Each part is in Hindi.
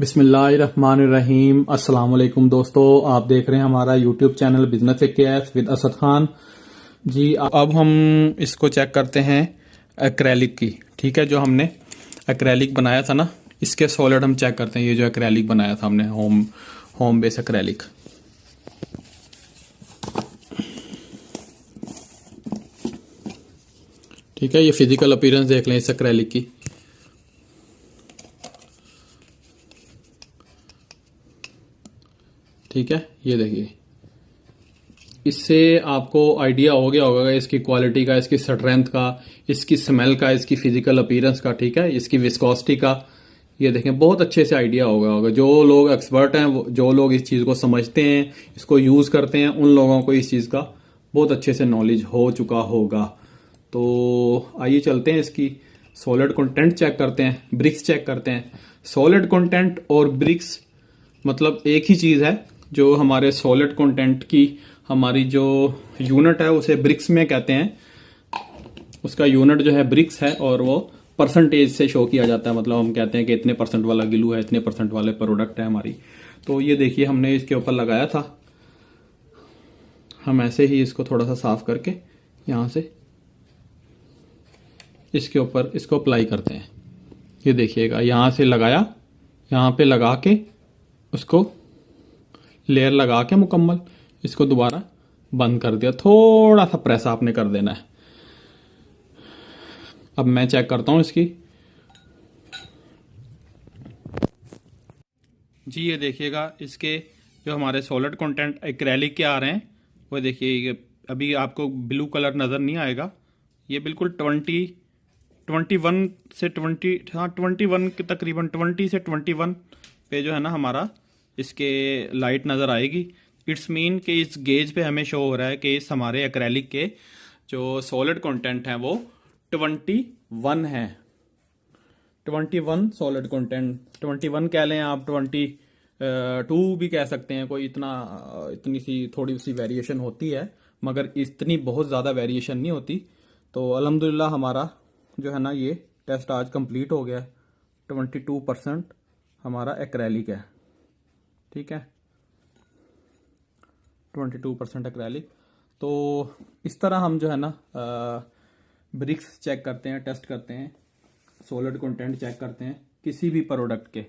बिस्मिल्लाहिर्रहमानिर्रहीम। अस्सलाम वालेकुम दोस्तों, आप देख रहे हैं हमारा YouTube channel business X with Asad Khan ji. अब हम इसको चेक करते हैं एक्रेलिक की। ठीक है, जो हमने एक्रेलिक बनाया था ना, इसके सॉलिड हम चेक करते हैं। ये जो एक्रेलिक बनाया था हमने, होम बेस एक्रेलिक। ठीक है, ये फिजिकल अपीयरेंस देख लें इस एक्रेलिक की। ठीक है, ये देखिए, इससे आपको आइडिया हो गया होगा इसकी क्वालिटी का, इसकी स्ट्रेंथ का, इसकी स्मेल का, इसकी फिजिकल अपीयरेंस का। ठीक है, इसकी विस्कोसिटी का। ये देखें, बहुत अच्छे से आइडिया होगा। जो लोग एक्सपर्ट हैं, जो लोग इस चीज़ को समझते हैं, इसको यूज़ करते हैं, उन लोगों को इस चीज़ का बहुत अच्छे से नॉलेज हो चुका होगा। तो आइए चलते हैं, इसकी सॉलिड कंटेंट चेक करते हैं, ब्रिक्स चेक करते हैं। सॉलिड कंटेंट और ब्रिक्स मतलब एक ही चीज़ है। जो हमारे सॉलिड कंटेंट की हमारी जो यूनिट है उसे ब्रिक्स में कहते हैं। उसका यूनिट जो है ब्रिक्स है, और वो परसेंटेज से शो किया जाता है। मतलब हम कहते हैं कि इतने परसेंट वाला गिलू है, इतने परसेंट वाले प्रोडक्ट है हमारी। तो ये देखिए, हमने इसके ऊपर लगाया था। हम ऐसे ही इसको थोड़ा सा साफ करके यहां से इसके ऊपर इसको अप्लाई करते हैं। ये देखिएगा, यहां से लगाया, यहां पे लगा के उसको लेयर लगा के मुकम्मल इसको दोबारा बंद कर दिया। थोड़ा सा प्रेस आपने कर देना है। अब मैं चेक करता हूं इसकी। जी, ये देखिएगा, इसके जो हमारे सॉलिड कंटेंट एक्रेलिक के आ रहे हैं, वो देखिए, अभी आपको ब्लू कलर नज़र नहीं आएगा। ये बिल्कुल 21 से 20, हाँ 21 के तकरीबन 20 से 21 पे जो है ना हमारा इसके लाइट नज़र आएगी। इट्स मीन कि इस गेज पे हमें शो हो रहा है कि इस हमारे एक्रेलिक के जो सॉलिड कंटेंट हैं वो 21 है। 21 सॉलिड कंटेंट, 21 कह लें आप, 22 भी कह सकते हैं। कोई इतनी सी थोड़ी सी वेरिएशन होती है, मगर इतनी बहुत ज़्यादा वेरिएशन नहीं होती। तो अल्हम्दुलिल्लाह हमारा जो है ना ये टेस्ट आज कंप्लीट हो गया। 22% हमारा एक्रेलिक है। ठीक है, 22% एक्रेलिक। तो इस तरह हम जो है ना ब्रिक्स चेक करते हैं, टेस्ट करते हैं, सॉलिड कंटेंट चेक करते हैं किसी भी प्रोडक्ट के।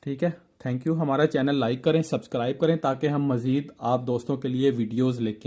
ठीक है, थैंक यू। हमारा चैनल लाइक करें, सब्सक्राइब करें, ताकि हम मज़ीद आप दोस्तों के लिए वीडियोस लेके